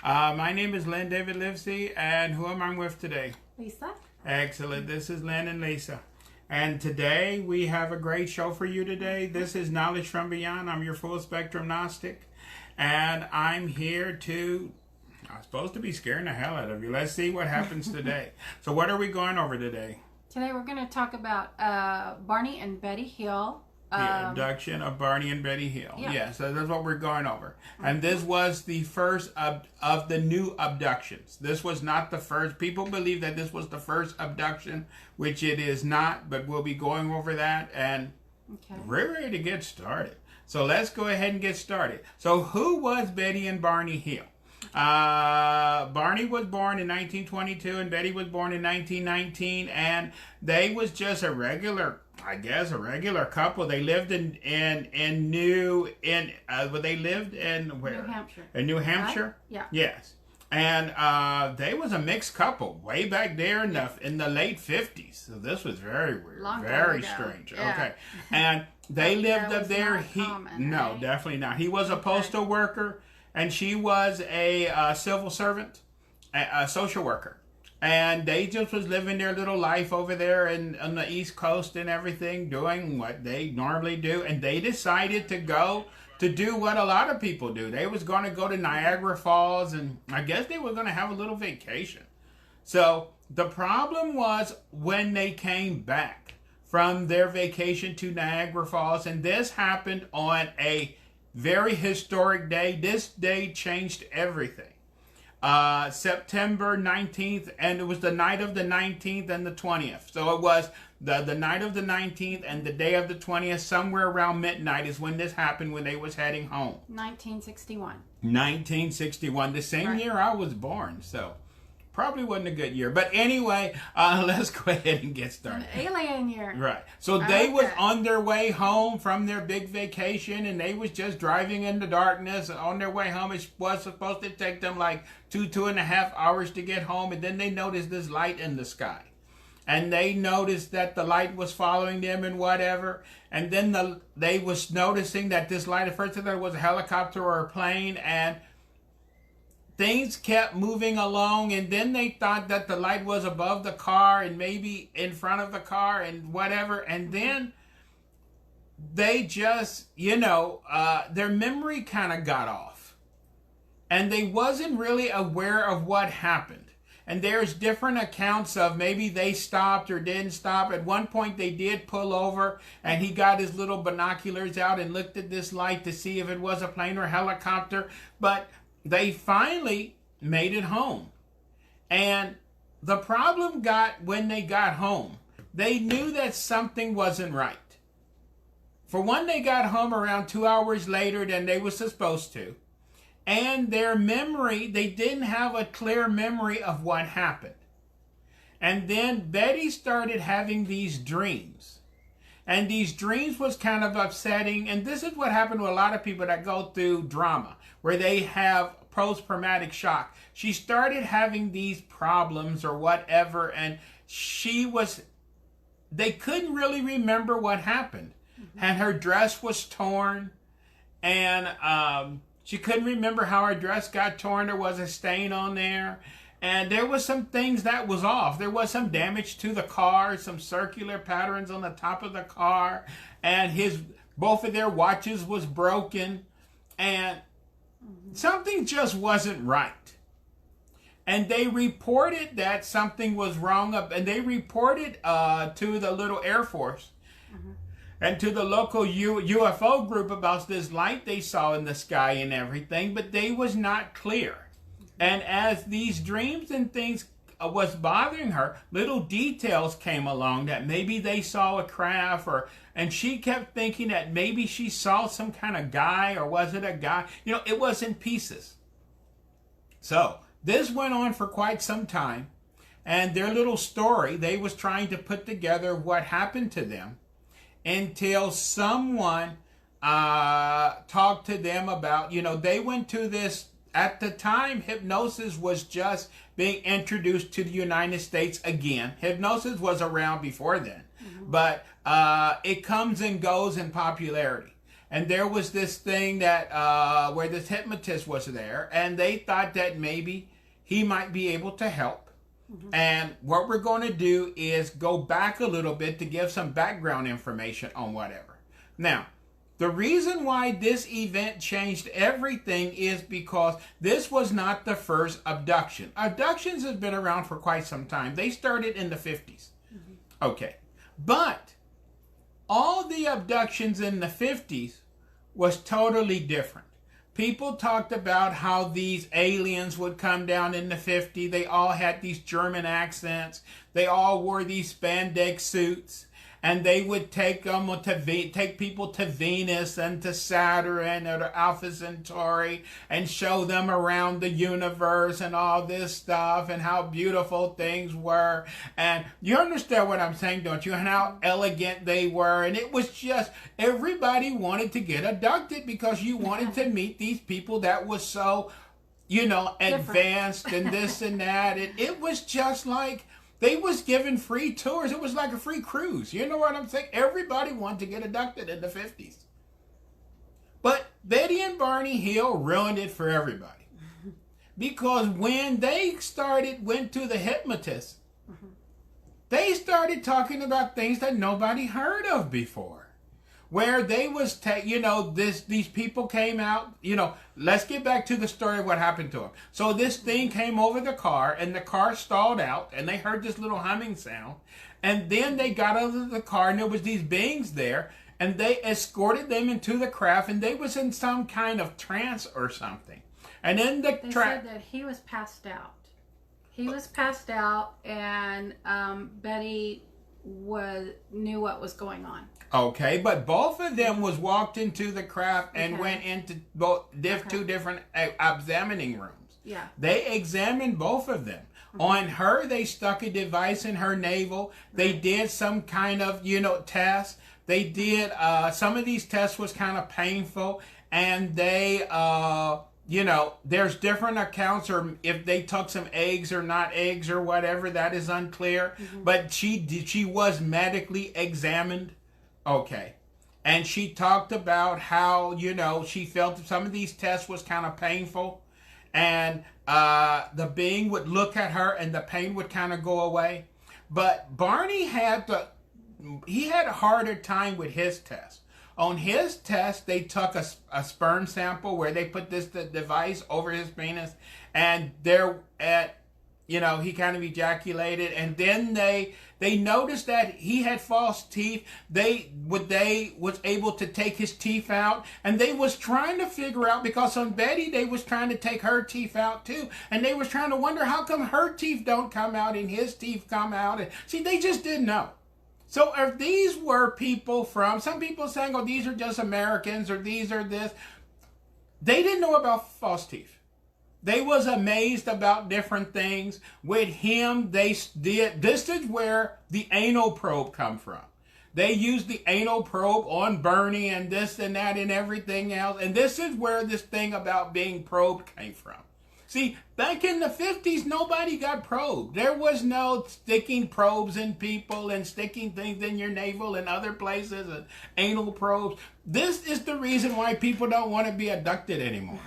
My name is Lynn David Livsey, and who am I with today? Lisa. Excellent. This is Lynn and Lisa. And today we have a great show for you today. This is Knowledge from Beyond. I'm your full spectrum Gnostic. And I'm here I'm supposed to be scaring the hell out of you. Let's see what happens today. So what are we going over today? Today we're going to talk about Barney and Betty Hill. The abduction of Barney and Betty Hill. Yeah, so that's what we're going over. And this was the first of the new abductions. This was not the first. People believe that this was the first abduction, which it is not, but we'll be going over that. And we're ready to get started. So let's go ahead and get started. So who was Betty and Barney Hill? Barney was born in 1922 and Betty was born in 1919, and they was just a regular couple. They lived in New Hampshire. In New Hampshire? Right? Yeah. Yes. And they was a mixed couple way back there in the late 50s. So this was very weird. Very strange. Yeah. Okay. And they lived up there. No, definitely not. He was a postal worker. And she was a civil servant, a social worker. And they just was living their little life over there on the East Coast and everything, doing what they normally do. And they decided to go to do what a lot of people do. They was going to go to Niagara Falls, and I guess they were going to have a little vacation. So the problem was when they came back from their vacation to Niagara Falls, and this happened on a very historic day. This day changed everything. September 19th, and it was the night of the 19th and the 20th. So it was the night of the 19th and the day of the 20th, somewhere around midnight is when this happened, when they was heading home. 1961. 1961, the same year I was born, so probably wasn't a good year. But anyway, let's go ahead and get started. An alien year. Right. So they was on their way home from their big vacation, and they was just driving in the darkness on their way home. It was supposed to take them like 2.5 hours to get home, and then they noticed this light in the sky. And they noticed that the light was following them and whatever. And then they was noticing that this light, at first they thought it was a helicopter or a plane, and things kept moving along, and then they thought that the light was above the car and maybe in front of the car and whatever. And then they just, their memory kind of got off. And they wasn't really aware of what happened. And there's different accounts of maybe they stopped or didn't stop. At one point they did pull over, and he got his little binoculars out and looked at this light to see if it was a plane or helicopter. But they finally made it home. And the problem got when they got home. They knew that something wasn't right. For one, they got home around 2 hours later than they were supposed to. And their memory, they didn't have a clear memory of what happened. And then Betty started having these dreams. And these dreams was kind of upsetting. And this is what happened to a lot of people that go through drama, where they have post-traumatic shock. She started having these problems or whatever, and they couldn't really remember what happened. And her dress was torn, and she couldn't remember how her dress got torn. There was a stain on there. And there was some things that was off. There was some damage to the car, some circular patterns on the top of the car. And both of their watches was broken. And something just wasn't right. And they reported that something was wrong. And they reported to the little Air Force and to the local UFO group about this light they saw in the sky and everything. But they was not clear. And as these dreams and things was bothering her, little details came along that maybe they saw a craft, and she kept thinking that maybe she saw some kind of guy, or was it a guy? It was in pieces. So this went on for quite some time, and their little story, they was trying to put together what happened to them until someone talked to them about, they went to this. At the time, hypnosis was just being introduced to the United States again. Hypnosis was around before then, but it comes and goes in popularity. and there was this thing that where this hypnotist was there, and they thought that maybe he might be able to help. And what we're going to do is go back a little bit to give some background information on whatever. Now, the reason why this event changed everything is because this was not the first abduction. Abductions have been around for quite some time. They started in the 50s. Okay. But all the abductions in the 50s was totally different. People talked about how these aliens would come down in the 50s. They all had these German accents. They all wore these spandex suits. And they would take them take people to Venus and to Saturn or to Alpha Centauri and show them around the universe and all this stuff and how beautiful things were. And you understand what I'm saying, don't you? And how elegant they were. And it was just, everybody wanted to get abducted because you wanted to meet these people that was so, you know, advanced and this and that. And it was just like, they was given free tours. It was like a free cruise. You know what I'm saying? Everybody wanted to get abducted in the 50s. But Betty and Barney Hill ruined it for everybody. Because when they went to the hypnotist, they started talking about things that nobody heard of before. Where they was, these people came out, let's get back to the story of what happened to them. So this thing came over the car, and the car stalled out, and they heard this little humming sound. And then they got out of the car, and there was these beings there, and they escorted them into the craft, and they was in some kind of trance or something. And then they said that he was passed out. He was passed out, and Betty knew what was going on. Okay, but both of them was walked into the craft and went into two different examining rooms. Yeah. They examined both of them. On her, they stuck a device in her navel. They did some kind of, test. They did, some of these tests was kind of painful. And they, there's different accounts, or if they took some eggs or not eggs or whatever, that is unclear. But she was medically examined. Okay. And she talked about how, she felt some of these tests was kind of painful. And the being would look at her and the pain would kind of go away. But Barney had a harder time with his test. On his test, they took a sperm sample where they put this device over his penis. And he kind of ejaculated, and then they noticed that he had false teeth. They was able to take his teeth out, and they was trying to figure out, because on Betty they was trying to take her teeth out too, and they was trying to wonder how come her teeth don't come out and his teeth come out. And see, they just didn't know. So if these were people from, some people saying, oh, these are just Americans, or these are this, they didn't know about false teeth. They was amazed about different things. With him, this is where the anal probe come from. They used the anal probe on Barney and this and that and everything else. And this is where this thing about being probed came from. See, back in the 50s, nobody got probed. There was no sticking probes in people and sticking things in your navel and other places and anal probes. This is the reason why people don't want to be abducted anymore.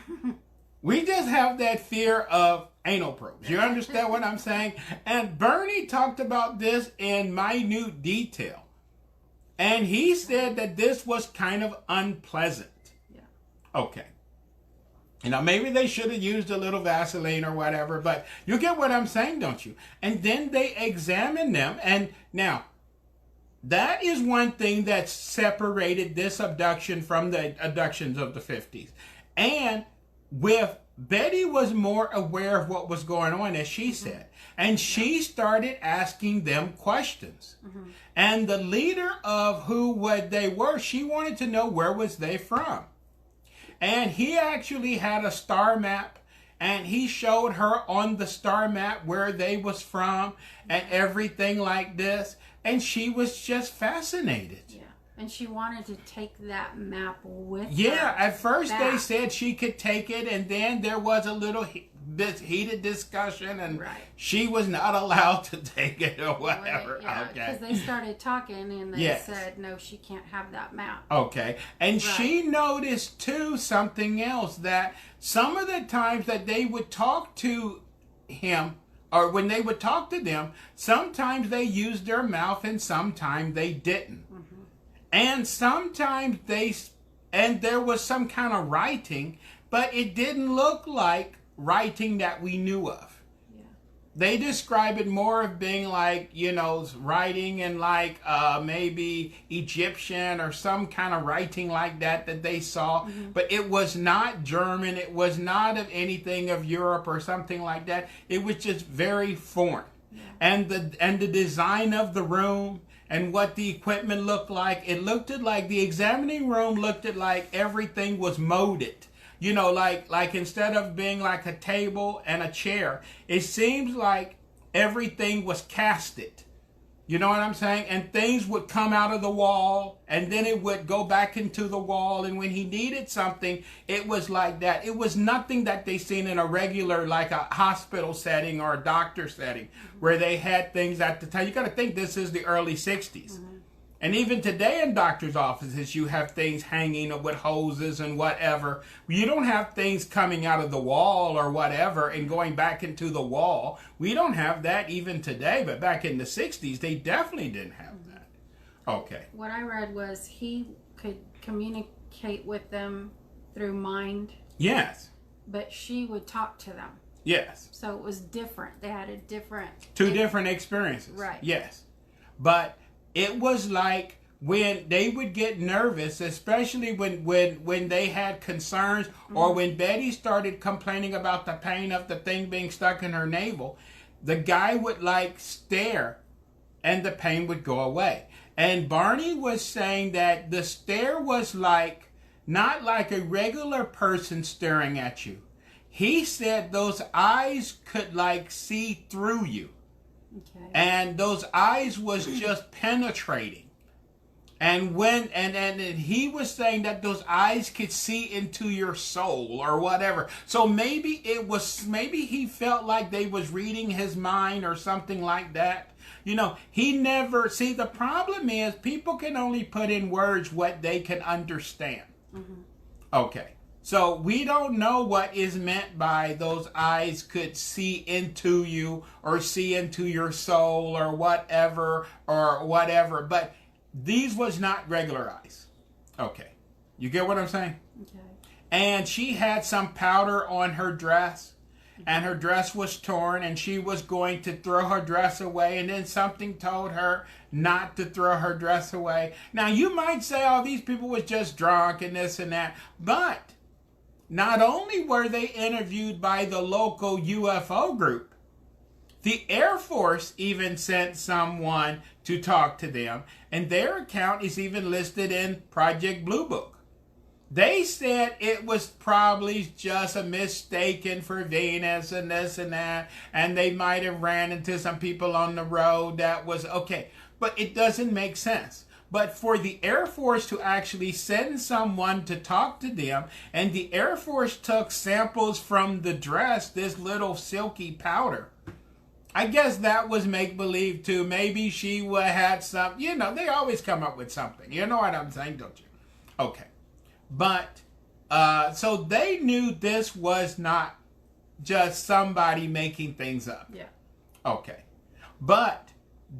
We just have that fear of anal probes. You understand what I'm saying? And Barney talked about this in minute detail. And he said that this was kind of unpleasant. Yeah. Okay. Maybe they should have used a little Vaseline or whatever, but you get what I'm saying, don't you? And then they examined them. And now, that is one thing that separated this abduction from the abductions of the 50s. And with Betty was more aware of what was going on, as she said, and she started asking them questions. And the leader of what they were, she wanted to know where was they from. And he actually had a star map, and he showed her on the star map where they was from and everything like this, and she was just fascinated. And she wanted to take that map with her. Yeah, at first they said she could take it, and then there was a little this heated discussion, and Right. she was not allowed to take it or whatever. Yeah, because they started talking and they Yes. said, no, she can't have that map. Okay. And Right. she noticed too something else, that some of the times that they would talk to him, or when they would talk to them, sometimes they used their mouth and sometimes they didn't. Mm-hmm. And sometimes and there was some kind of writing, but it didn't look like writing that we knew of. Yeah. They describe it more of being like, writing in like maybe Egyptian or some kind of writing like that they saw. Mm-hmm. But it was not German. It was not of anything of Europe or something like that. It was just very foreign. Yeah. And the design of the room and what the equipment looked like, it looked like the examining room looked like everything was molded. Like instead of being like a table and a chair, it seems like everything was casted. You know what I'm saying? And things would come out of the wall, and then it would go back into the wall. And when he needed something, it was like that. It was nothing that they seen in a regular, like a hospital setting or a doctor setting, where they had things at the time. You got to think this is the early 60s. Mm-hmm. And even today in doctors' offices, you have things hanging with hoses and whatever. You don't have things coming out of the wall or whatever and going back into the wall. We don't have that even today, but back in the 60s, they definitely didn't have that. Okay. What I read was he could communicate with them through mind. Yes. But she would talk to them. Yes. So it was different. They had a different... Two different experiences. Right. Yes. But... it was like when they would get nervous, especially when they had concerns, mm-hmm. or when Betty started complaining about the pain of the thing being stuck in her navel, the guy would like stare and the pain would go away. And Barney was saying that the stare was like, not like a regular person staring at you. He said those eyes could like see through you. Okay. And those eyes was just penetrating. And when and he was saying that those eyes could see into your soul or whatever. So maybe he felt like they was reading his mind or something like that. He never see, the problem is people can only put in words what they can understand. Mm-hmm. Okay. So we don't know what is meant by those eyes could see into you or see into your soul or whatever. But these was not regular eyes. Okay. You get what I'm saying? Okay. And she had some powder on her dress, and her dress was torn, and she was going to throw her dress away, and then something told her not to throw her dress away. Now you might say, oh, these people was just drunk and this and that, but not only were they interviewed by the local UFO group, the Air Force even sent someone to talk to them, and their account is even listed in Project Blue Book. They said it was probably just a mistaken for Venus and this and that, and they might have ran into some people on the road that was okay, but it doesn't make sense. But for the Air Force to actually send someone to talk to them, and the Air Force took samples from the dress, this little silky powder, I guess that was make-believe too. Maybe she had some, they always come up with something. You know what I'm saying, don't you? Okay. But, so they knew this was not just somebody making things up. Yeah. Okay. But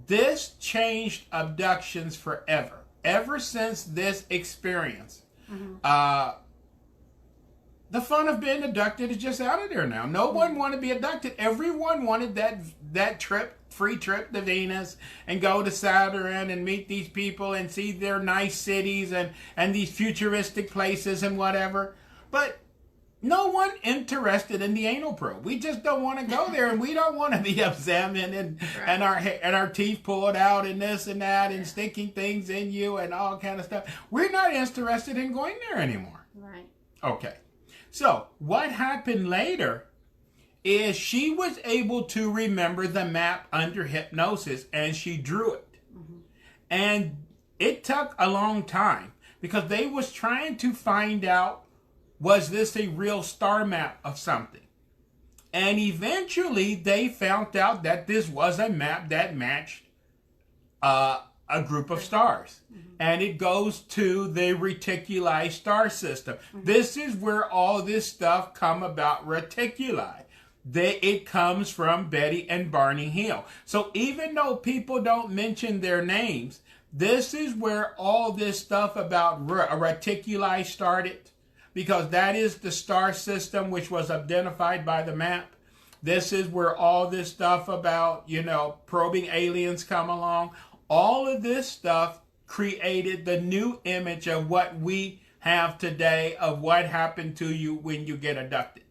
this changed abductions forever. Ever since this experience, mm-hmm. The fun of being abducted is just out of there now. No mm-hmm. one wanted to be abducted. Everyone wanted that free trip to Venus and go to Saturn and meet these people and see their nice cities and these futuristic places and whatever. But no one interested in the anal probe. We just don't want to go there, and we don't want to be examined and our teeth pulled out and this and that and sticking things in you and all kind of stuff. We're not interested in going there anymore. Right. Okay. So what happened later is she was able to remember the map under hypnosis, and she drew it. Mm-hmm. And it took a long time because they was trying to find out, was this a real star map of something? And eventually they found out that this was a map that matched a group of stars. And it goes to the reticuli star system. This is where all this stuff come about, reticuli. It comes from Betty and Barney Hill. So even though people don't mention their names, this is where all this stuff about reticuli started, because that is the star system which was identified by the map. This is where all this stuff about, probing aliens come along. All of this stuff created the new image of what we have today of what happened to you when you get abducted.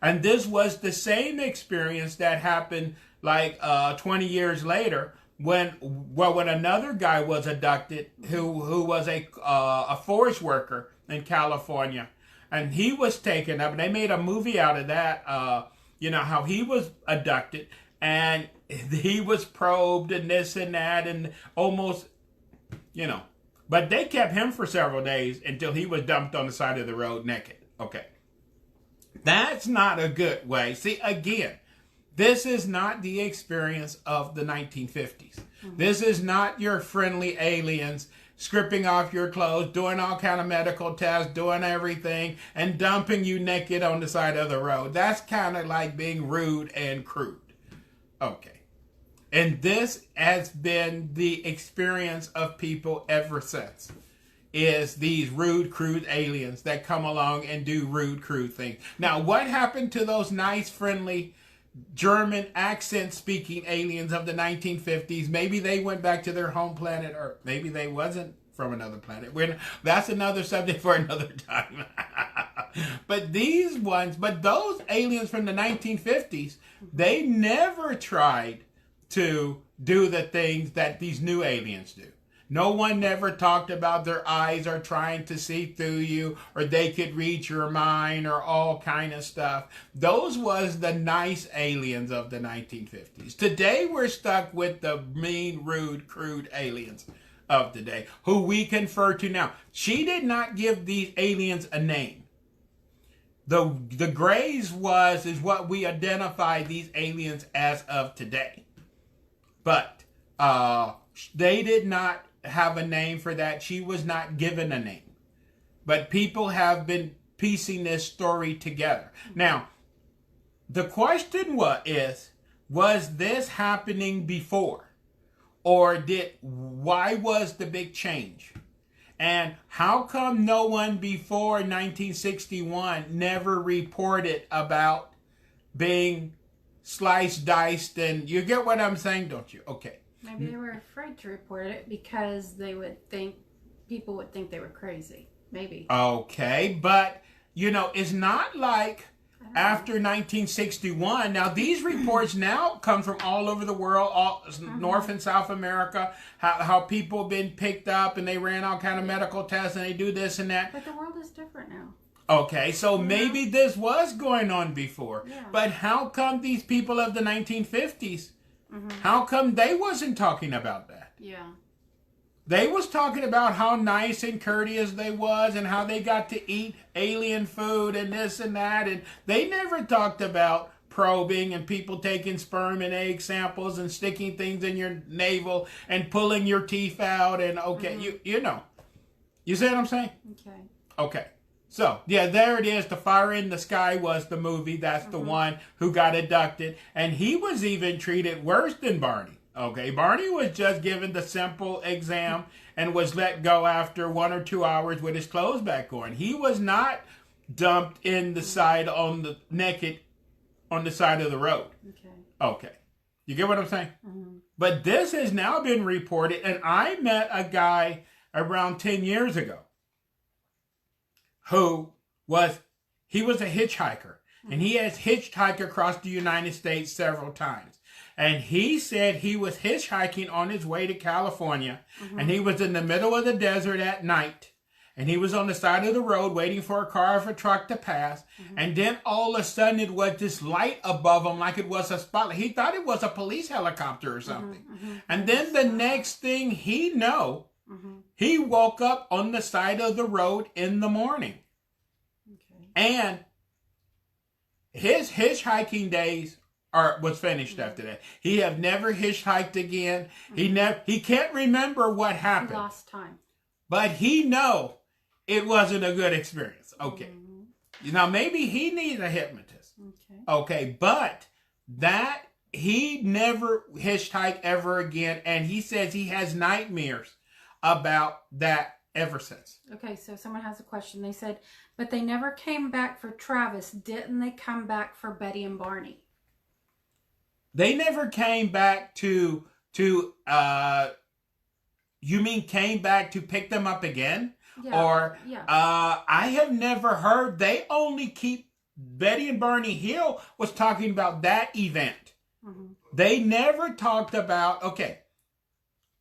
And this was the same experience that happened like 20 years later when another guy was abducted who was a forest worker in California. And he was taken up, and they made a movie out of that, how he was abducted, and he was probed and this and that, and almost, But they kept him for several days until he was dumped on the side of the road naked. Okay. That's not a good way. See, again, this is not the experience of the 1950s. This is not your friendly aliens stripping off your clothes, doing all kind of medical tests, doing everything, and dumping you naked on the side of the road. That's kind of like being rude and crude. Okay. And this has been the experience of people ever since. Is these rude, crude aliens that come along and do rude, crude things. Now, what happened to those nice, friendly, German accent-speaking aliens of the 1950s? Maybe they went back to their home planet, or maybe they wasn't from another planet. That's another subject for another time. But those aliens from the 1950s, they never tried to do the things that these new aliens do. No one never talked about their eyes are trying to see through you, or they could read your mind, or all kind of stuff. Those was the nice aliens of the 1950s. Today we're stuck with the mean, rude, crude aliens of today, who we confer to now. She did not give these aliens a name. The grays is what we identify these aliens as of today. But they did not have a name for that. She was not given a name. But people have been piecing this story together. Now, the question was this happening before? Or why was the big change? And how come no one before 1961 never reported about being sliced, diced, and you get what I'm saying, don't you? Okay. Maybe they were afraid to report it because people would think they were crazy. Maybe. Okay, but, it's not like after 1961. Now, these reports now come from all over the world, North and South America, how people have been picked up and they ran all kind of medical tests and they do this and that. But the world is different now. Okay, so maybe this was going on before. Yeah. But how come these people of the 1950s, how come they wasn't talking about that? Yeah. They was talking about how nice and courteous they was and how they got to eat alien food and this and that. And they never talked about probing and people taking sperm and egg samples and sticking things in your navel and pulling your teeth out. And you see what I'm saying? Okay. So, yeah, there it is. The Fire in the Sky was the movie. That's the one who got abducted. And he was even treated worse than Barney. Okay, Barney was just given the simple exam and was let go after 1 or 2 hours with his clothes back on. He was not dumped in the side naked on the side of the road. Okay. You get what I'm saying? But this has now been reported, and I met a guy around 10 years ago who was a hitchhiker, and he has hitchhiked across the United States several times. And he said he was hitchhiking on his way to California, and he was in the middle of the desert at night, and he was on the side of the road waiting for a car or a truck to pass, and then all of a sudden it was this light above him like it was a spotlight. He thought it was a police helicopter or something. And then the next thing he know, he woke up on the side of the road in the morning. And his hitchhiking days was finished after that. He have never hitchhiked again. He can't remember what happened. He lost time. But he know it wasn't a good experience. Okay. Now maybe he needs a hypnotist. Okay, but that he never hitchhiked ever again, and he says he has nightmares about that ever since. Okay, so someone has a question. They said, but they never came back for Travis. Didn't they come back for Betty and Barney? They never came back to you mean came back to pick them up again? Yeah, or I have never heard. They only keep Betty and Barney Hill was talking about that event. They never talked about, okay,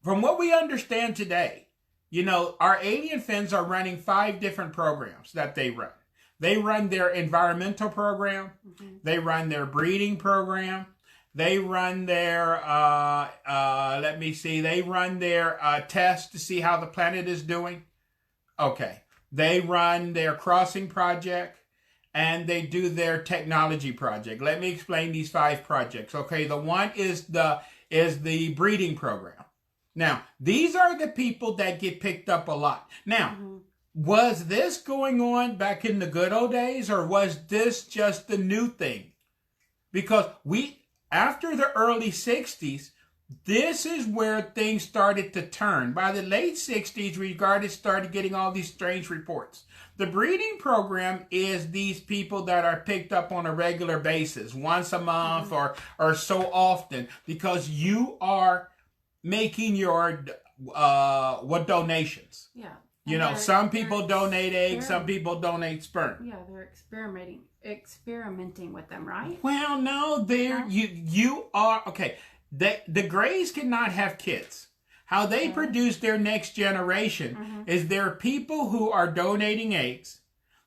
from what we understand today, you know, our alien friends are running 5 different programs that they run. They run their environmental program. They run their breeding program. They run their, they run their test to see how the planet is doing. Okay. They run their crossing project, and they do their technology project. Let me explain these 5 projects. Okay, the one is the breeding program. Now, these are the people that get picked up a lot. Now, was this going on back in the good old days, or was this just the new thing? Because after the early 60s, this is where things started to turn. By the late 60s, we started getting all these strange reports. The breeding program is these people that are picked up on a regular basis, once a month or so often, because you are making your donations. Yeah. You know, some people donate eggs, some people donate sperm. Yeah, they're experimenting with them, right? Well, no, you are okay. The Greys cannot have kids. How they produce their next generation is there are people who are donating eggs.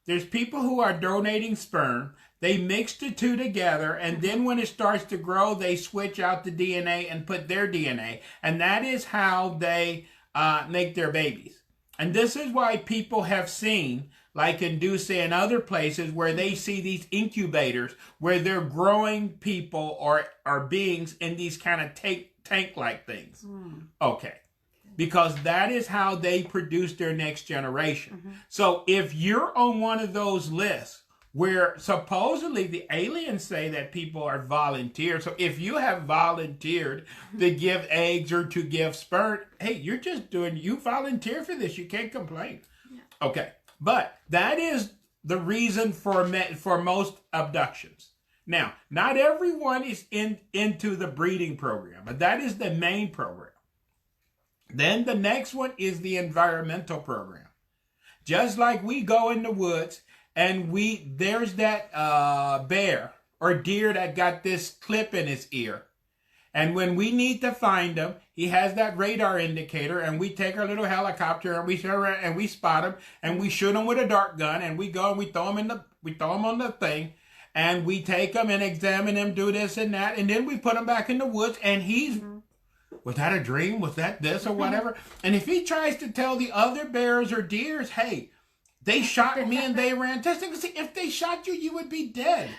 There's people who are donating sperm. They mix the two together, and then when it starts to grow, they switch out the DNA and put their DNA. And that is how they make their babies. And this is why people have seen, like in Livsey and other places, where they see these incubators where they're growing people or beings in these kind of tank-like things. Okay. Because that is how they produce their next generation. So if you're on one of those lists where supposedly the aliens say that people are volunteers, so if you have volunteered to give eggs or to give sperm, hey, you volunteer for this. You can't complain. Okay. But that is the reason for most abductions. Now, not everyone is into the breeding program, but that is the main program. Then the next one is the environmental program. Just like we go in the woods and there's that bear or deer that got this clip in his ear. And when we need to find him, he has that radar indicator, and we take our little helicopter and we spot him, and we shoot him with a dart gun, and we go and we throw him on the thing, and we take him and examine him, do this and that, and then we put him back in the woods, and was that a dream? Was that this or whatever? And if he tries to tell the other bears or deers, hey, they shot me and they ran testing, if they shot you, you would be dead.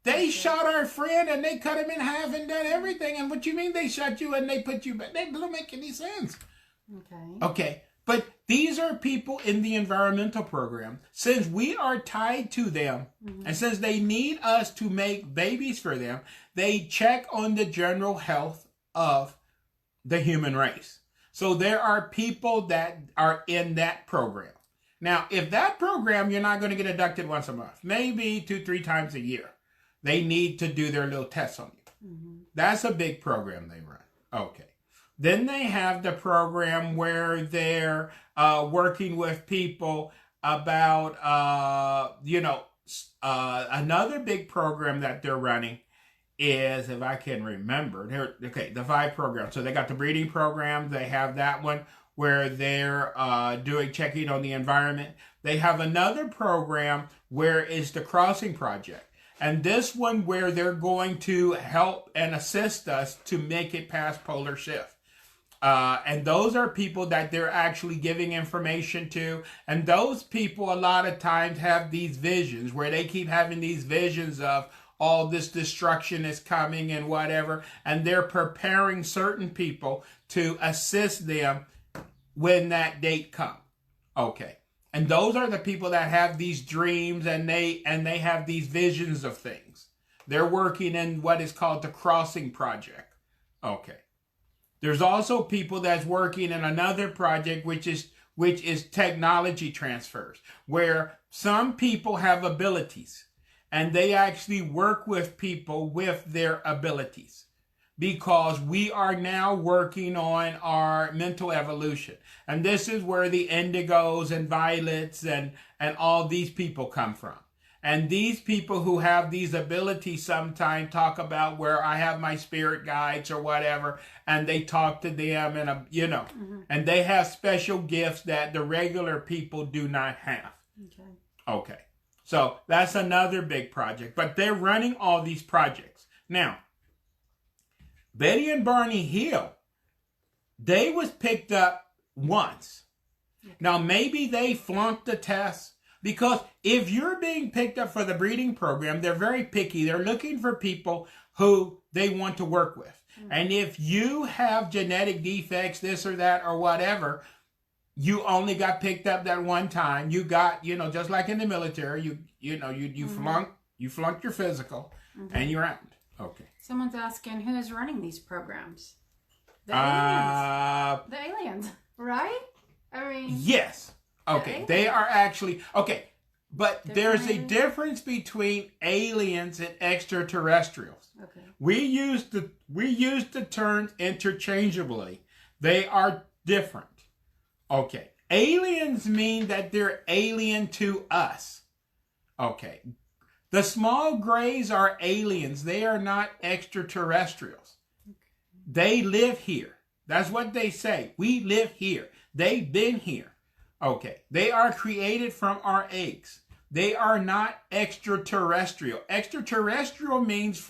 They shot our friend and they cut him in half and done everything. And what you mean they shot you and they put you back? That doesn't make any sense. Okay. But these are people in the environmental program. Since we are tied to them, and since they need us to make babies for them, they check on the general health of the human race. So there are people that are in that program. Now, if that program, you're not going to get abducted once a month, maybe 2-3 times a year. They need to do their little tests on you. That's a big program they run. Okay. Then they have the program where they're working with people about, another big program that they're running is, if I can remember, the 5 programs. So they got the breeding program. They have that one where they're checking on the environment. They have another program where it's the crossing project. And this one where they're going to help and assist us to make it past polar shift. And those are people that they're actually giving information to. And those people a lot of times have these visions where they keep having these visions of all this destruction is coming and whatever. And they're preparing certain people to assist them when that date comes. Okay. And those are the people that have these dreams and they have these visions of things. They're working in what is called the Crossing Project. Okay. There's also people that's working in another project, which is technology transfers, where some people have abilities and they actually work with people with their abilities, because we are now working on our mental evolution. And this is where the indigos and violets and all these people come from. And these people who have these abilities sometimes talk about where I have my spirit guides or whatever, and they talk to them and, and they have special gifts that the regular people do not have. Okay. So that's another big project, but they're running all these projects. Now, Betty and Barney Hill, they was picked up once. Now, maybe they flunked the test. Because if you're being picked up for the breeding program, they're very picky. They're looking for people who they want to work with. And if you have genetic defects, this or that or whatever, you only got picked up that one time. You got, just like in the military, you flunked your physical and you're out. Okay. Someone's asking who is running these programs. The aliens. The aliens, right? I mean. Yes. Okay, they are actually, okay, but there's a difference between aliens and extraterrestrials. Okay. We use the terms interchangeably. They are different. Okay, aliens mean that they're alien to us. Okay, the small grays are aliens. They are not extraterrestrials. Okay. They live here. That's what they say. We live here. They've been here. Okay, they are created from our eggs. They are not extraterrestrial. Extraterrestrial means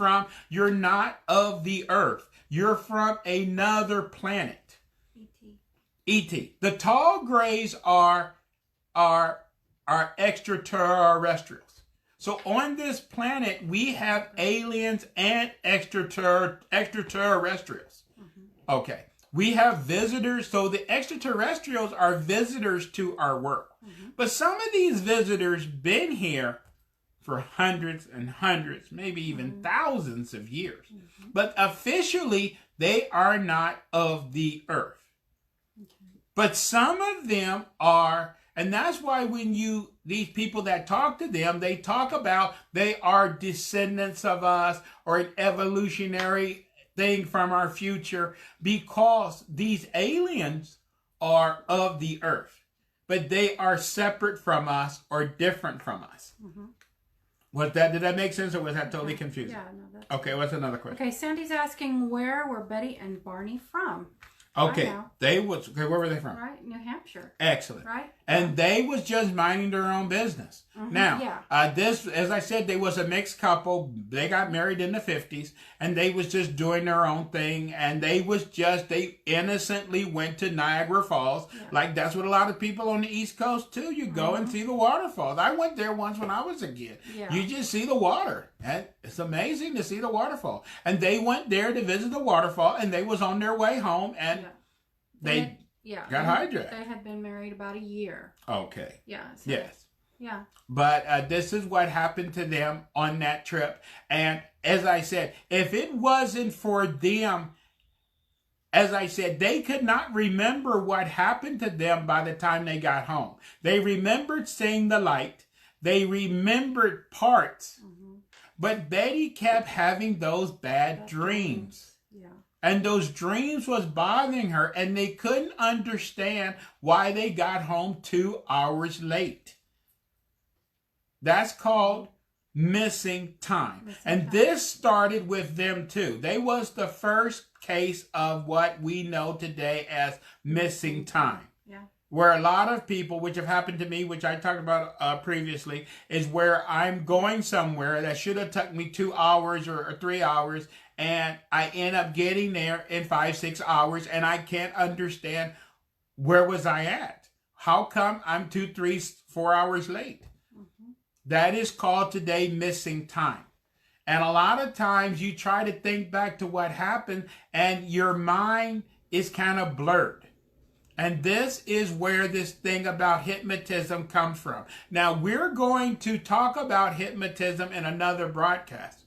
you're not of the earth. You're from another planet. E.T. The tall grays are extraterrestrials. So on this planet, we have aliens and extraterrestrials. Okay. We have visitors, so the extraterrestrials are visitors to our world. But some of these visitors been here for hundreds and hundreds, maybe even thousands of years. But officially, they are not of the earth. But some of them are, and that's why when these people that talk to them, they talk about they are descendants of us or an evolutionary thing from our future, because these aliens are of the earth, but they are separate from us or different from us. Did that make sense, or was that totally confusing? Yeah, no, that's okay. What's another question? Okay, Sandy's asking, where were Betty and Barney from? Okay, where were they from? Right, New Hampshire. Excellent. Right, and they was just minding their own business. Now, this, as I said, they was a mixed couple. They got married in the 50s, and they was just doing their own thing, and they innocently went to Niagara Falls. Like that's what a lot of people on the East Coast too. You go and see the waterfalls. I went there once when I was a kid. You just see the water, and it's amazing to see the waterfall. And they went there to visit the waterfall, and they was on their way home, and they got hijacked. They had been married about a year. Okay. Yeah. So, yes. Yeah. But this is what happened to them on that trip. And as I said, if it wasn't for them, as I said, they could not remember what happened to them by the time they got home. They remembered seeing the light. They remembered parts. But Betty kept having those bad dreams. Yeah. And those dreams was bothering her, and they couldn't understand why they got home 2 hours late. That's called missing time. This started with them too. They was the first case of what we know today as missing time. Yeah. where a lot of people, which have happened to me, which I talked about previously, is where I'm going somewhere that should have took me 2 hours or 3 hours, and I end up getting there in 5-6 hours, and I can't understand where was I at? How come I'm 2, 3, 4 hours late? Mm-hmm. That is called today missing time. And a lot of times you try to think back to what happened and your mind is kind of blurred. And this is where this thing about hypnotism comes from. Now, we're going to talk about hypnotism in another broadcast.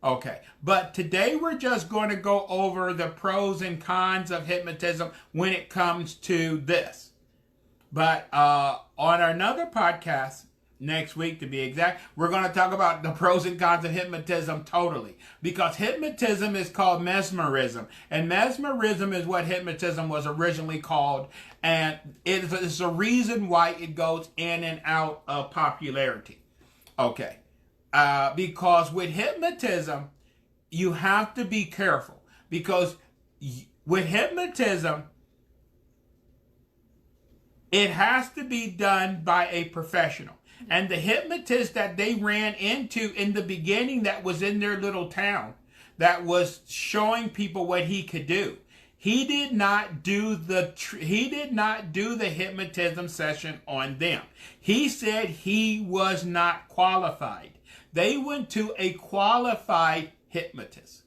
Okay, but today we're just going to go over the pros and cons of hypnotism when it comes to this. But on another podcast, next week to be exact, we're going to talk about the pros and cons of hypnotism totally. Because hypnotism is called mesmerism. And mesmerism is what hypnotism was originally called. And it's a reason why it goes in and out of popularity. Okay. Because with hypnotism, you have to be careful. Because with hypnotism, it has to be done by a professional. And the hypnotist that they ran into in the beginning that was in their little town, that was showing people what he could do, he did not do the hypnotism session on them. He said he was not qualified. They went to a qualified hypnotist.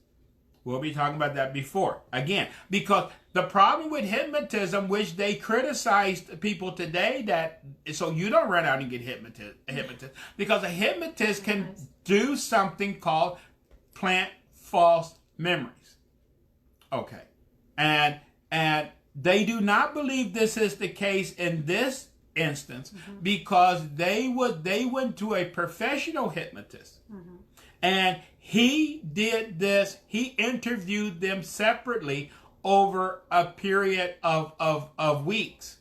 We'll be talking about that before. Again, because the problem with hypnotism, which they criticized people today, that so you don't run out and get hypnotist, because a hypnotist can do something called plant false memories. Okay. And they do not believe this is the case in this instance, because they went to a professional hypnotist. And he did this, he interviewed them separately over a period of weeks.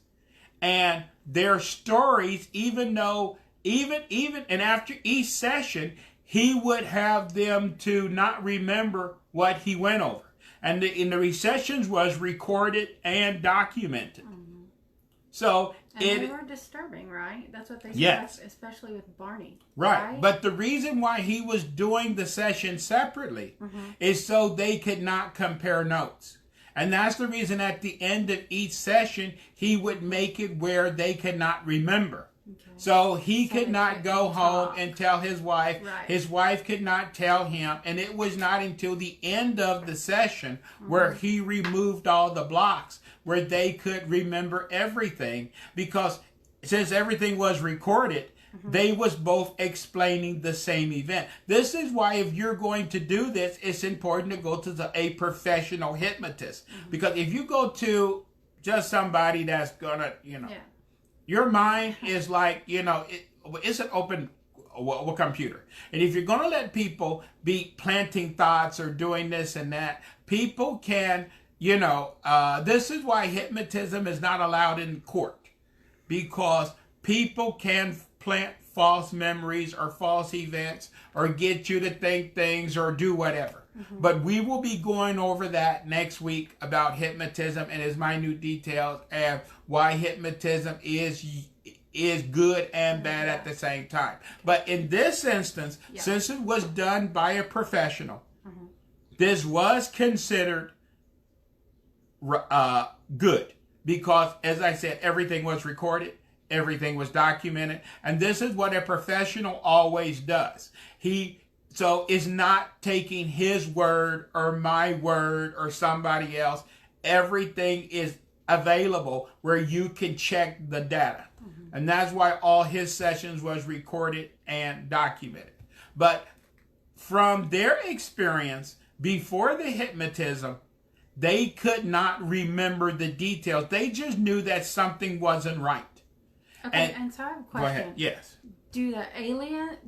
And their stories, even and after each session, he would have them to not remember what he went over. And the sessions was recorded and documented. So they were disturbing, right? That's what they said, yes. Especially with Barney. Right. But the reason why he was doing the session separately is so they could not compare notes. And that's the reason at the end of each session, he would make it where they could not remember. Okay. So he could not go home and tell his wife. Right. His wife could not tell him. And it was not until the end of the session where he removed all the blocks, where they could remember everything. Because since everything was recorded, they was both explaining the same event. This is why if you're going to do this, it's important to go to a professional hypnotist. Because if you go to just somebody that's gonna, your mind is like, it's an open computer. And if you're going to let people be planting thoughts or doing this and that, people can, this is why hypnotism is not allowed in court. Because people can plant false memories or false events or get you to think things or do whatever. But we will be going over that next week about hypnotism and its minute details and why hypnotism is good and bad at the same time. But in this instance, since it was done by a professional, this was considered good. Because, as I said, everything was recorded. Everything was documented. And this is what a professional always does. So it's not taking his word or my word or somebody else. Everything is available where you can check the data. And that's why all his sessions was recorded and documented. But from their experience, before the hypnotism, they could not remember the details. They just knew that something wasn't right. Okay, and so I have a question. Go ahead. Yes. Do the alien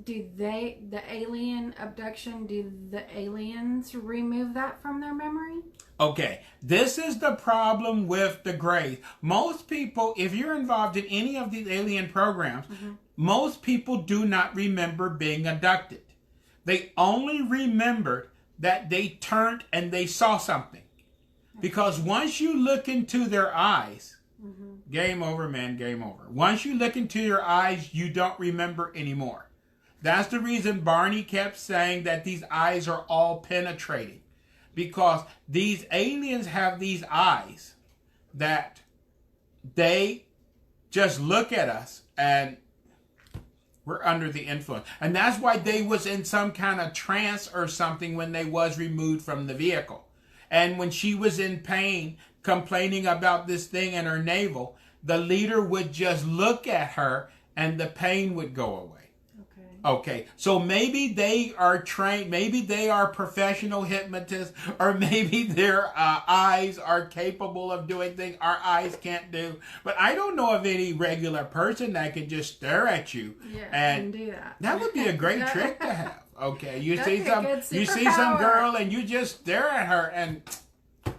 abduction, do the aliens remove that from their memory? Okay, this is the problem with the grays. Most people, if you're involved in any of these alien programs, most people do not remember being abducted. They only remembered that they turned and they saw something. Because once you look into their eyes, Game over, man, game over. Once you look into your eyes, you don't remember anymore. That's the reason Barney kept saying that these eyes are all penetrating. Because these aliens have these eyes that they just look at us and we're under the influence. And that's why they was in some kind of trance or something when they was removed from the vehicle. And when she was in pain, complaining about this thing in her navel, the leader would just look at her and the pain would go away. Okay, so maybe they are trained, maybe they are professional hypnotists, or maybe their eyes are capable of doing things our eyes can't do. But I don't know of any regular person that can just stare at you and do that. That would be a great trick to have. Okay, you see some girl and you just stare at her and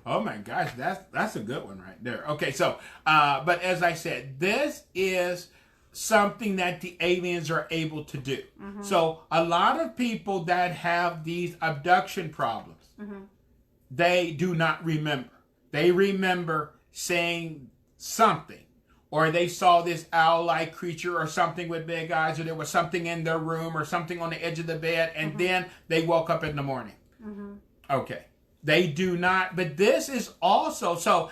oh my gosh, that's a good one right there. Okay, so but as I said, this is something that the aliens are able to do. So a lot of people that have these abduction problems, they do not remember. They remember saying something, or they saw this owl-like creature or something with big eyes, or there was something in their room or something on the edge of the bed, and then they woke up in the morning. Okay. They do not, but this is also, so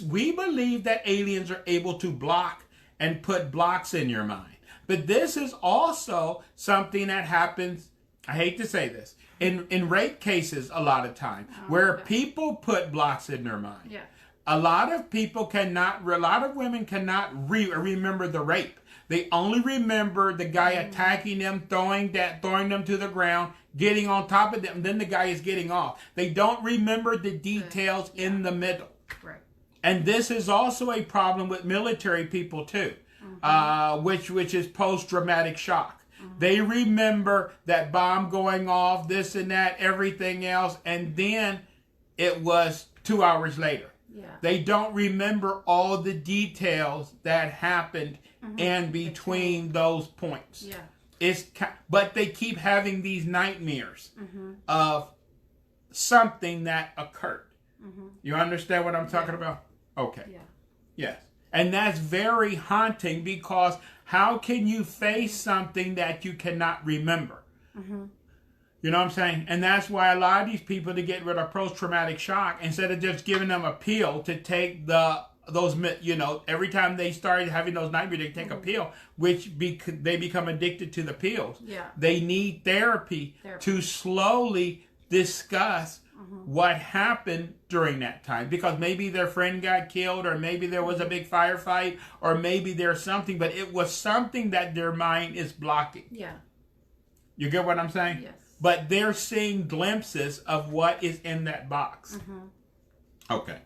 we believe that aliens are able to block and put blocks in your mind. But this is also something that happens, I hate to say this, in rape cases a lot of time, where people put blocks in their mind. Yeah. A lot of women cannot remember the rape. They only remember the guy attacking them, throwing them to the ground, getting on top of them, and then the guy is getting off. They don't remember the details in the middle. Right. And this is also a problem with military people too, which is post-traumatic shock. They remember that bomb going off, this and that, everything else, and then it was 2 hours later. Yeah. They don't remember all the details that happened in between those points. Yeah. But they keep having these nightmares of something that occurred. You understand what I'm talking about? Okay. Yeah. Yes. And that's very haunting, because how can you face something that you cannot remember? You know what I'm saying? And that's why a lot of these people, to get rid of post-traumatic shock, instead of just giving them a pill to take those, every time they started having those nightmares, they take a pill, which they become addicted to the pills. Yeah. They need therapy to slowly discuss what happened during that time, because maybe their friend got killed, or maybe there was a big firefight, or maybe there's something, but it was something that their mind is blocking. Yeah. You get what I'm saying? Yes. But they're seeing glimpses of what is in that box. Okay.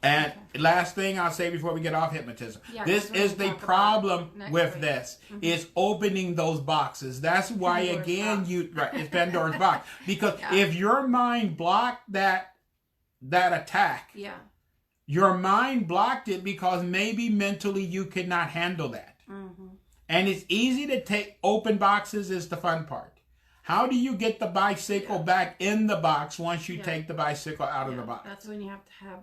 And last thing I'll say before we get off hypnotism. Yeah, this is the problem with this, is opening those boxes. That's why, again, it's Pandora's box. Because if your mind blocked that attack, your mind blocked it because maybe mentally you could not handle that. And it's easy to take open boxes is the fun part. How do you get the bicycle back in the box once you take the bicycle out of the box? That's when you have to have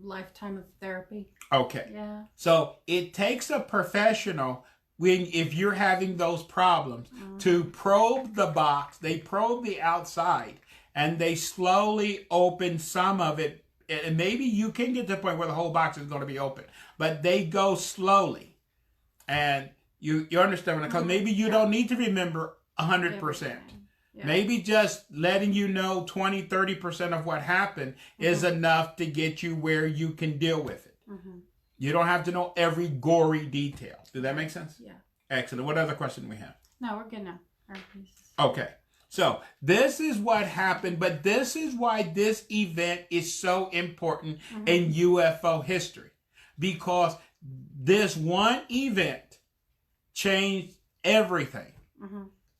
lifetime of therapy. Okay. Yeah. So it takes a professional, if you're having those problems, to probe the box. They probe the outside and they slowly open some of it. And maybe you can get to the point where the whole box is going to be open, but they go slowly. And you understand, because maybe you don't need to remember 100%. Yeah. Maybe just letting you know 20, 30% of what happened is enough to get you where you can deal with it. You don't have to know every gory detail. Does that make sense? Yeah. Excellent. What other question do we have? No, we're good now. Okay. So this is what happened, but this is why this event is so important in UFO history. Because this one event changed everything.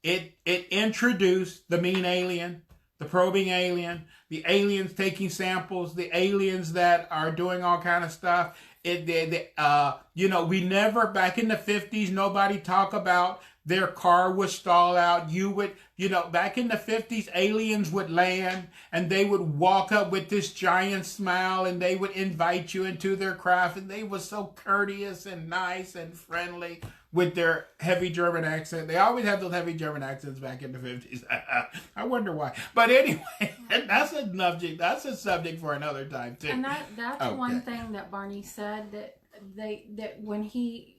It introduced the mean alien, the probing alien, the aliens taking samples, the aliens that are doing all kind of stuff. We never, back in the 50s, nobody talked about their car would stall out. You would, back in the 50s, aliens would land and they would walk up with this giant smile and they would invite you into their craft. And they were so courteous and nice and friendly with their heavy German accent. They always had those heavy German accents back in the 50s. I wonder why. But anyway, that's a subject for another time too. And that's okay. One thing that Barney said, that when he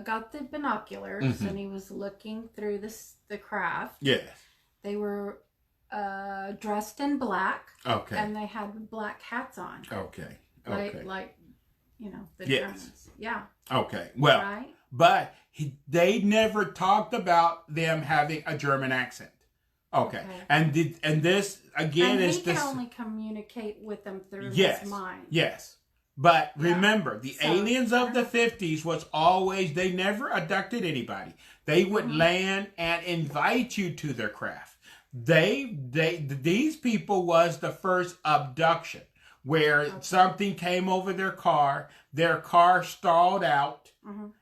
got the binoculars and he was looking through the craft. Yes. They were dressed in black. Okay. And they had black hats on. Okay. Like the Germans. Yeah. Okay. Well, right? But they never talked about them having a German accent. Okay. And this again is this. He can only communicate with them through his mind. Yes. But remember, the aliens of the 50s was always, they never abducted anybody. They would land and invite you to their craft. These people was the first abduction, where something came over their car stalled out,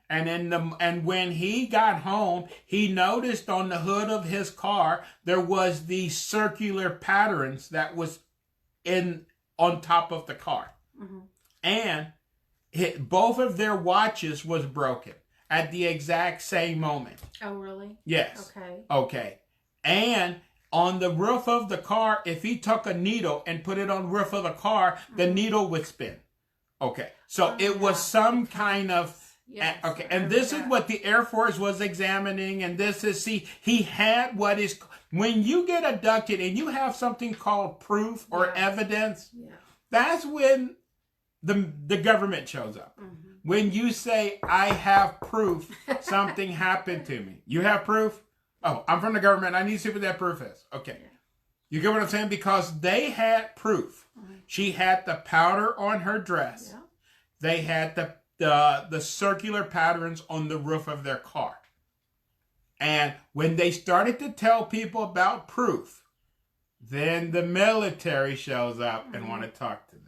and when he got home, he noticed on the hood of his car there was these circular patterns that was on top of the car. And both of their watches was broken at the exact same moment. Oh, really? Yes. Okay. And on the roof of the car, if he took a needle and put it on the roof of the car, the needle would spin. Okay. So it was some kind of... Yes, okay. And this is what the Air Force was examining. And this is, he had what is... When you get abducted and you have something called proof or evidence, that's when... The government shows up. When you say, I have proof something happened to me. You have proof? Oh, I'm from the government. I need to see what that proof is. Okay. You get what I'm saying? Because they had proof. She had the powder on her dress. Yeah. They had the circular patterns on the roof of their car. And when they started to tell people about proof, then the military shows up and want to talk to them.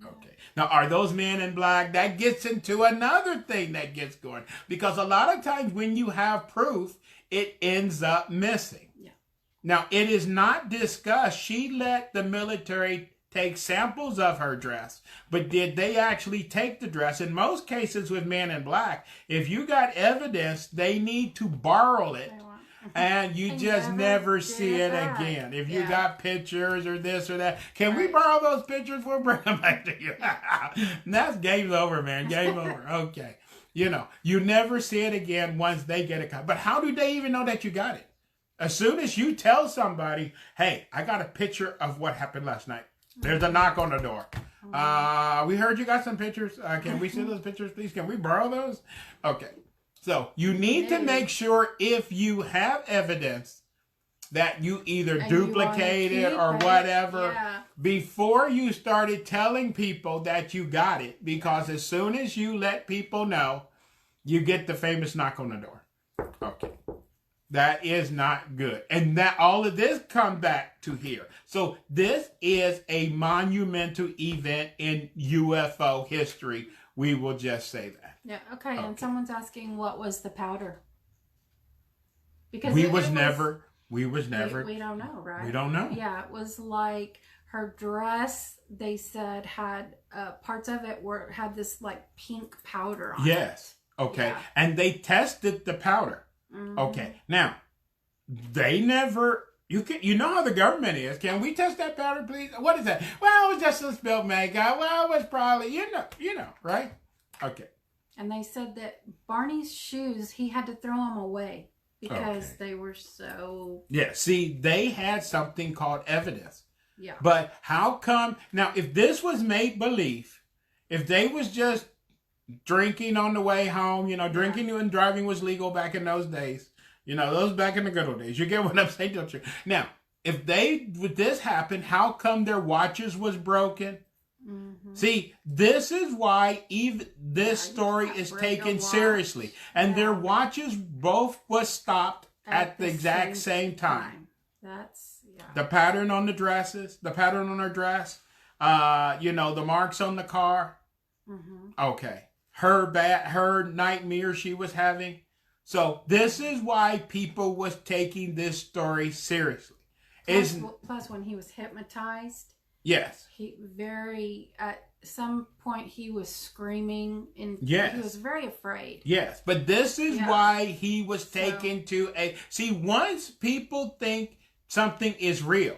Okay. Now, are those men in black? That gets into another thing that gets going. Because a lot of times when you have proof, it ends up missing. Yeah. Now, it is not discussed. She let the military take samples of her dress. But did they actually take the dress? In most cases with men in black, if you got evidence, they need to borrow it. And you just never see it again. If you got pictures or this or that, can we borrow those pictures? We'll bring them back to you. That's game's over, man. Game over. Okay. You never see it again once they get it. But how do they even know that you got it? As soon as you tell somebody, hey, I got a picture of what happened last night. There's a knock on the door. We heard you got some pictures. Can we see those pictures, please? Can we borrow those? Okay. So you need to make sure if you have evidence that you either duplicate it or whatever before you started telling people that you got it. Because as soon as you let people know, you get the famous knock on the door. Okay. That is not good. And that all of this come back to here. So this is a monumental event in UFO history. We will just say that. Yeah, okay. And someone's asking, what was the powder? Because we never. We don't know, right? We don't know. Yeah, it was like her dress, they said, had parts of it had this like pink powder on it. Yes. Okay. Yeah. And they tested the powder. Okay. Now, they never... You know how the government is. Can we test that powder, please? What is that? Well, it was just a spill makeup. Well, it was probably, you know, right? Okay. And they said that Barney's shoes, he had to throw them away because they were so... Yeah, see, they had something called evidence. Yeah. But how come... Now, if this was make-believe, if they was just drinking on the way home, drinking and driving was legal back in those days. Those back in the good old days. You get what I'm saying, don't you? Now, if this happened, how come their watches was broken? See, this is why even this story is taken seriously. And their watches both was stopped at the exact same time. That's, the pattern on the dresses, the pattern on her dress, the marks on the car. Okay. Her nightmare she was having. So this is why people was taking this story seriously. Plus, when he was hypnotized, yes, at some point he was screaming and yes, he was very afraid. Yes, but this is why he was taken to a... See, once people think something is real,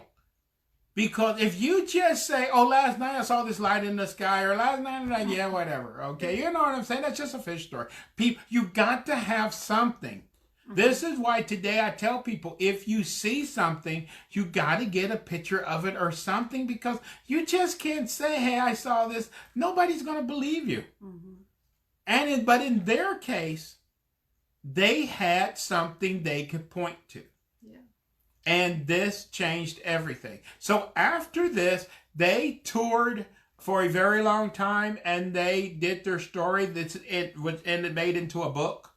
because if you just say, oh, last night I saw this light in the sky, or last night, yeah, whatever, okay, you know what I'm saying? That's just a fish story. People, you got to have something. This is why today I tell people, if you see something, you got to get a picture of it or something, because you just can't say, hey, I saw this. Nobody's going to believe you. Mm-hmm. But in their case, they had something they could point to. Yeah. And this changed everything. So after this, they toured for a very long time, and they did their story. It was made into a book.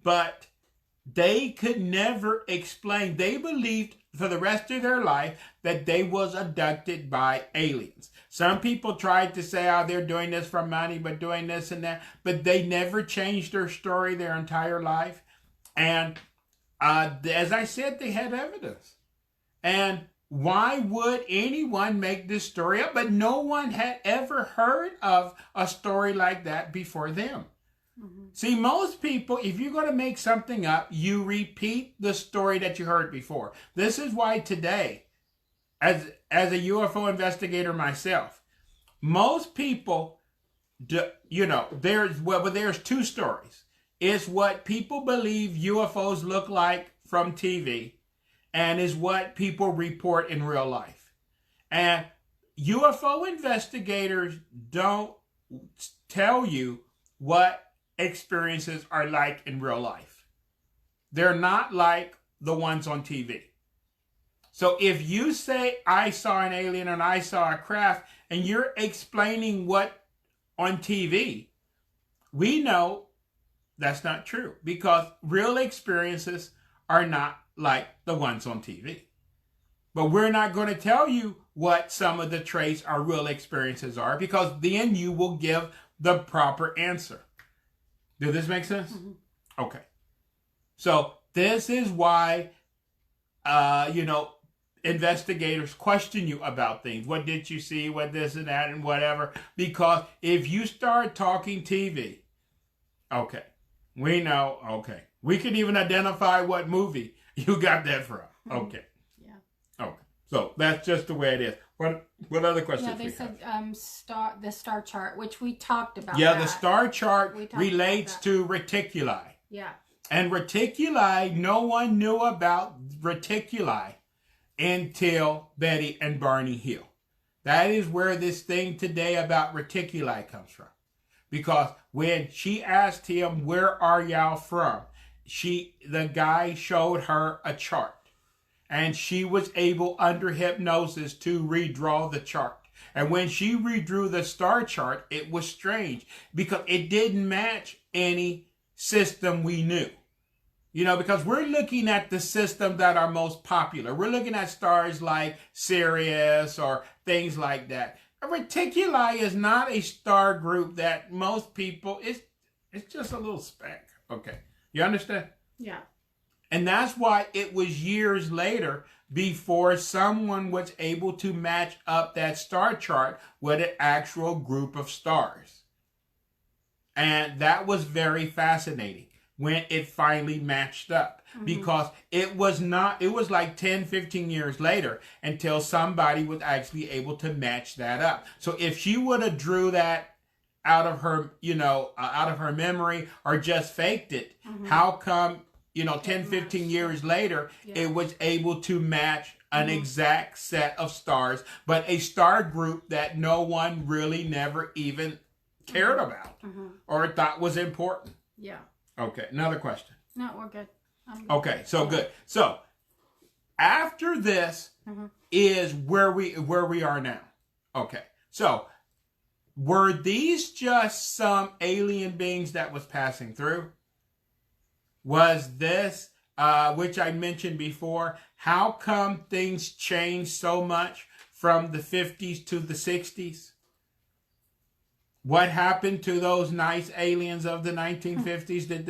But they could never explain. They believed for the rest of their life that they was abducted by aliens. Some people tried to say, oh, they're doing this for money, but doing this and that. But they never changed their story their entire life. And as I said, they had evidence. And why would anyone make this story up? But no one had ever heard of a story like that before them. Mm-hmm. See, most people, if you're going to make something up, you repeat the story that you heard before. This is why today, as a UFO investigator myself, most people, there's two stories. It's what people believe UFOs look like from TV, and is what people report in real life. And UFO investigators don't tell you what experiences are like in real life. They're not like the ones on TV. So if you say, I saw an alien and I saw a craft, and you're explaining what on TV, we know that's not true, because real experiences are not like the ones on TV. But we're not going to tell you what some of the traits or real experiences are, because then you will give the proper answer. Does this make sense? Mm-hmm. Okay. So this is why, investigators question you about things. What did you see? What this and that and whatever. Because if you start talking TV, okay, we know, okay. We can even identify what movie you got that from. Okay. Yeah. Okay. So that's just the way it is. What other questions? Yeah, they said the star chart, which we talked about. Yeah, the star chart relates to reticuli. Yeah. And reticuli, no one knew about reticuli until Betty and Barney Hill. That is where this thing today about reticuli comes from. Because when she asked him, where are y'all from? The guy showed her a chart. And she was able, under hypnosis, to redraw the chart. And when she redrew the star chart, it was strange, because it didn't match any system we knew. Because we're looking at the systems that are most popular. We're looking at stars like Sirius or things like that. A reticuli is not a star group that most people, it's just a little speck. Okay. You understand? Yeah. And that's why it was years later before someone was able to match up that star chart with an actual group of stars. And that was very fascinating when it finally matched up. Mm-hmm. Because it was like 10, 15 years later until somebody was actually able to match that up. So if she would have drew that out of her memory or just faked it, mm-hmm. How come 10, 15 years later, it was able to match an exact set of stars, but a star group that no one really never even cared about or thought was important. Yeah. Okay, another question. No, we're good. Okay, so good. So after this is where we are now. Okay, so were these just some alien beings that was passing through? Was this, which I mentioned before, how come things changed so much from the 50s to the 60s? What happened to those nice aliens of the 1950s? Did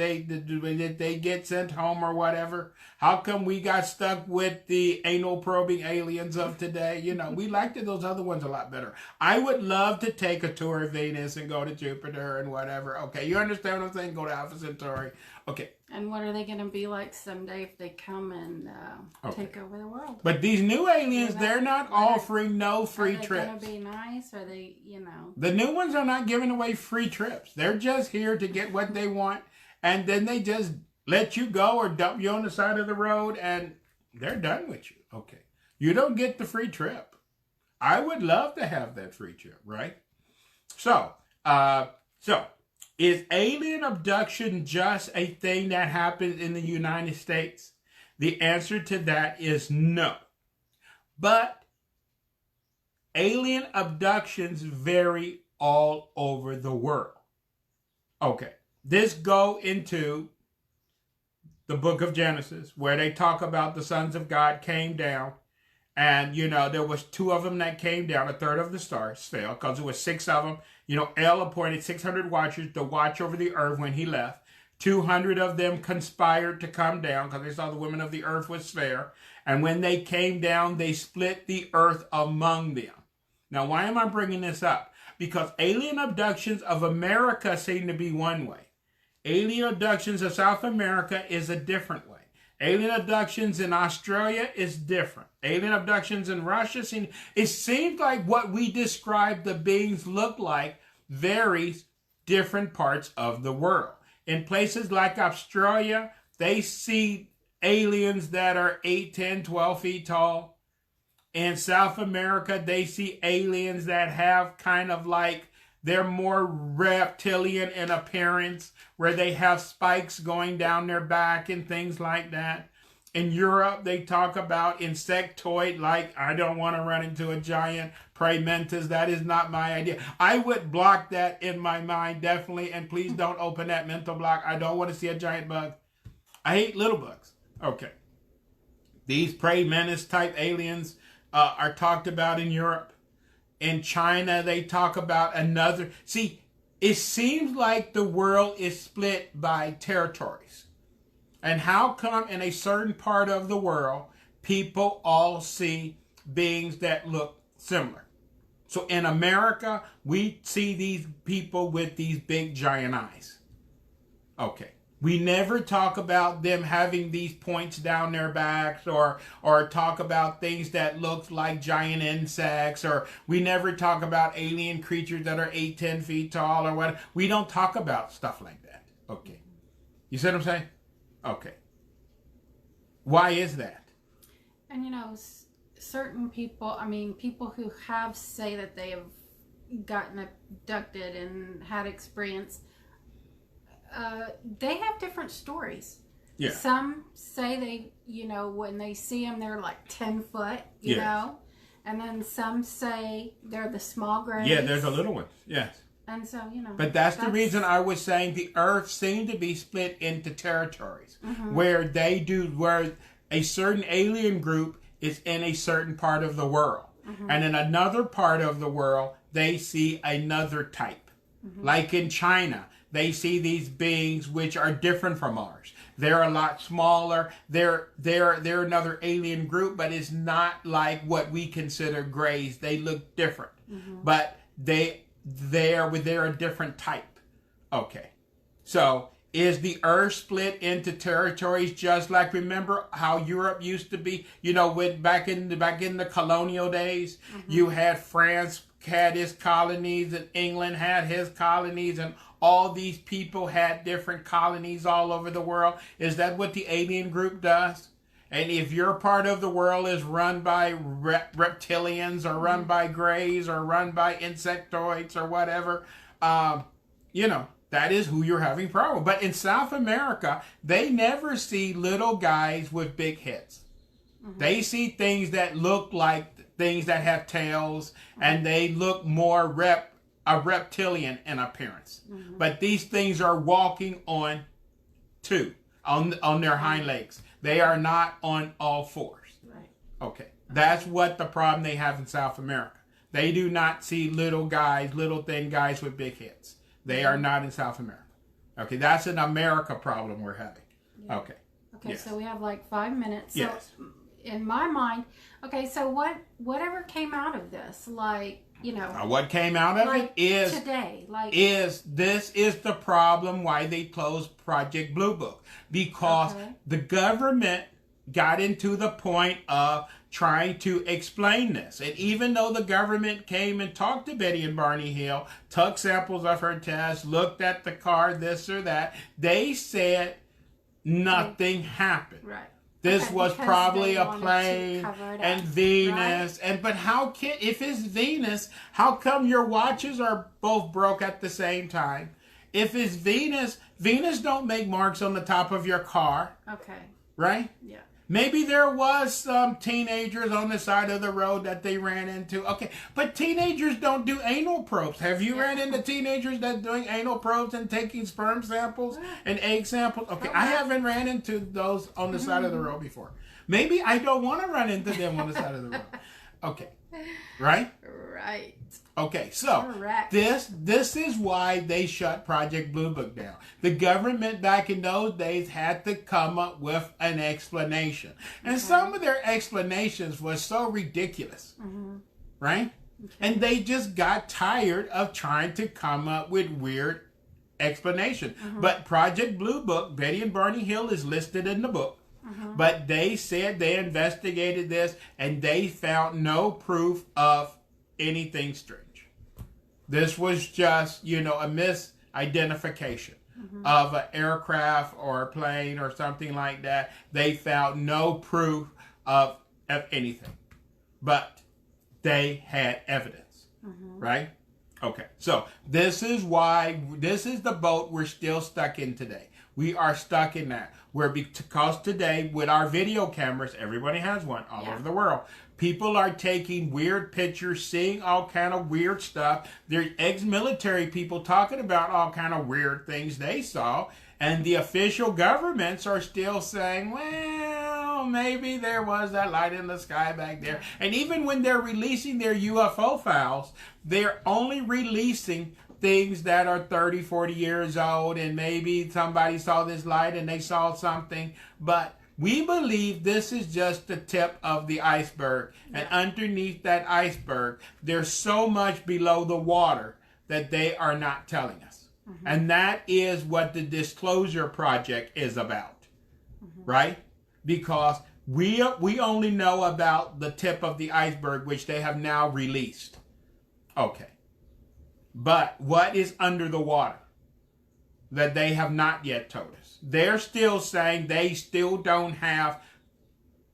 they get sent home or whatever? How come we got stuck with the anal probing aliens of today? You know, we liked those other ones a lot better. I would love to take a tour of Venus and go to Jupiter and whatever. Okay, you understand what I'm saying? Go to Alpha Centauri. Okay. And what are they going to be like someday if they come and take over the world? But these new aliens, they're not offering no free trips. Are they going to be nice? Are they, you know? The new ones are not giving away free trips. They're just here to get what they want. And then they just let you go or dump you on the side of the road and they're done with you. Okay. You don't get the free trip. I would love to have that free trip, right? So, is alien abduction just a thing that happens in the United States? The answer to that is no. But alien abductions vary all over the world. Okay, this go into the book of Genesis, where they talk about the sons of God came down. And, you know, there was 2 of them that came down. A third of the stars fell because there was 6 of them. You know, El appointed 600 watchers to watch over the earth when he left. 200 of them conspired to come down because they saw the women of the earth was fair. And when they came down, they split the earth among them. Now, why am I bringing this up? Because alien abductions of America seem to be one way. Alien abductions of South America is a different way. Alien abductions in Australia is different. Alien abductions in Russia, it seems like what we describe the beings look like varies different parts of the world. In places like Australia, they see aliens that are 8, 10, 12 feet tall. In South America, they see aliens that have kind of like, they're more reptilian in appearance, where they have spikes going down their back and things like that. In Europe, they talk about insectoid, like, I don't want to run into a giant praying mantis. That is not my idea. I would block that in my mind, definitely, and please don't open that mental block. I don't want to see a giant bug. I hate little bugs. Okay. These praying mantis type aliens are talked about in Europe. In China, they talk about another. See, it seems like the world is split by territories. And how come in a certain part of the world, people all see beings that look similar? So in America, we see these people with these big giant eyes. Okay. We never talk about them having these points down their backs or talk about things that look like giant insects, or we never talk about alien creatures that are 8, 10 feet tall or what. We don't talk about stuff like that. Okay. You see what I'm saying? Okay. Why is that? And, you know, certain people, I mean, people who have say that they have gotten abducted and had experience, they have different stories. Yeah. Some say they, you know, when they see them, they're like 10 foot, you know. And then some say they're the small grays. Yeah, there's the little ones. Yes. And so, you know. But that's the reason I was saying the earth seemed to be split into territories, where where a certain alien group is in a certain part of the world. And in another part of the world, they see another type. Like in China, they see these beings which are different from ours. They're a lot smaller. They're another alien group, but it's not like what we consider grays. They look different, but they're a different type. Okay, so is the earth split into territories just like, remember how Europe used to be? You know, back in the colonial days, you had France had his colonies and England had his colonies, and all these people had different colonies all over the world. Is that what the alien group does? And if your part of the world is run by reptilians or run by grays or run by insectoids or whatever, you know, that is who you're having problem. But in South America, they never see little guys with big heads. They see things that look like things that have tails, and they look more reptilian in appearance. But these things are walking on their hind legs. They are not on all fours. Right. Okay. That's what the problem they have in South America. They do not see little guys, little thin guys with big heads. They are not in South America. Okay, that's an America problem we're having. Yeah. Okay. Okay, yes. so we have like 5 minutes. So yes. In my mind, okay, so whatever came out of this, like, you know. What came out of like it is today, like this is the problem why they closed Project Blue Book. Because the government got into the point of trying to explain this. And even though the government came and talked to Betty and Barney Hill, took samples of her test, looked at the car, this or that, they said nothing happened. Right. This okay, was probably a plane and Venus. Right? But how can, if it's Venus, how come your watches are both broke at the same time? If it's Venus, Venus don't make marks on the top of your car. Okay. Right? Yeah. Maybe there was some teenagers on the side of the road that they ran into. Okay, but teenagers don't do anal probes. Have you ran into teenagers that doing anal probes and taking sperm samples and egg samples? Okay, I haven't ran into those on the side of the road before. Maybe I don't want to run into them on the side of the road. Okay, right? Right. Okay, so this is why they shut Project Blue Book down. The government back in those days had to come up with an explanation. And some of their explanations was so ridiculous, right? Okay. And they just got tired of trying to come up with weird explanation. But Project Blue Book, Betty and Barney Hill is listed in the book. But they said they investigated this and they found no proof of anything strange. This was just, you know, a misidentification of an aircraft or a plane or something like that. They found no proof of anything. But they had evidence. Right? Okay. So this is why, this is the boat we're still stuck in today. We are stuck in that. Because today, with our video cameras, everybody has one all over the world. People are taking weird pictures, seeing all kind of weird stuff. There's ex-military people talking about all kind of weird things they saw. And the official governments are still saying, well, maybe there was that light in the sky back there. And even when they're releasing their UFO files, they're only releasing things that are 30, 40 years old, and maybe somebody saw this light and they saw something. But we believe this is just the tip of the iceberg. And underneath that iceberg, there's so much below the water that they are not telling us. And that is what the Disclosure Project is about. Right? Because we only know about the tip of the iceberg, which they have now released. Okay. But what is under the water that they have not yet told us? They're still saying they still don't have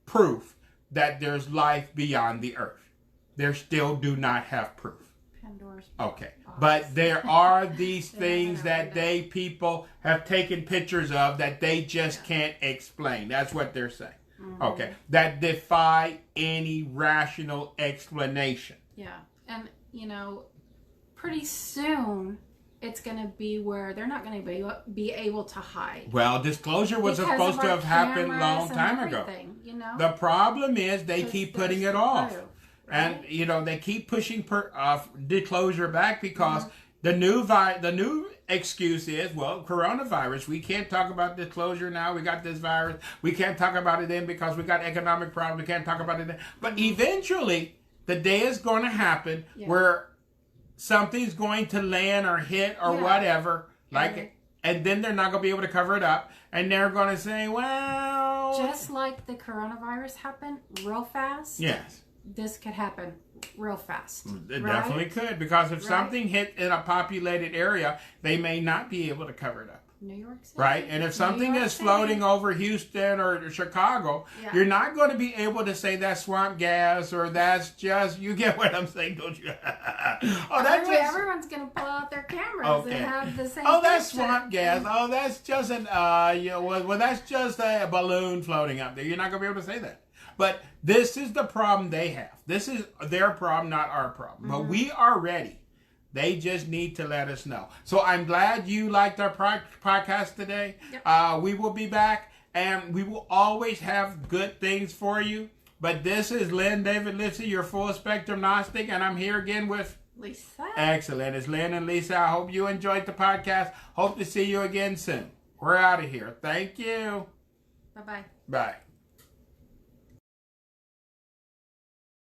proof that there's life beyond the earth. They still do not have proof. Pandora's okay. But there are these things that people have taken pictures of that they just can't explain. That's what they're saying. Okay. That defy any rational explanation. Yeah. And, you know, pretty soon it's going to be where they're not going to be able to hide. Well, disclosure was supposed to have happened a long time ago. You know? The problem is they keep putting it off. Right? And, you know, they keep pushing disclosure back because the new excuse is, well, coronavirus. We can't talk about disclosure now. We got this virus. We can't talk about it then because we got economic problems. We can't talk about it then. But eventually, the day is going to happen where something's going to land or hit or whatever, and then they're not going to be able to cover it up, and they're going to say, well... Just like the coronavirus happened real fast. Yes. This could happen real fast. It definitely could, because if something hit in a populated area, they may not be able to cover it up. New York City. Right? And if something is floating over Houston or Chicago, you're not going to be able to say that's swamp gas or that's just, you get what I'm saying, don't you? Everyone's going to pull out their cameras and have the same that's swamp gas. Oh, that's just that's just a balloon floating up there. You're not going to be able to say that. But this is the problem they have. This is their problem, not our problem. But we are ready. They just need to let us know. So I'm glad you liked our podcast today. Yep. We will be back, and we will always have good things for you. But this is Lynn David Livsey, your full spectrum Gnostic, and I'm here again with Lisa. Excellent. It's Lynn and Lisa. I hope you enjoyed the podcast. Hope to see you again soon. We're out of here. Thank you. Bye-bye. Bye.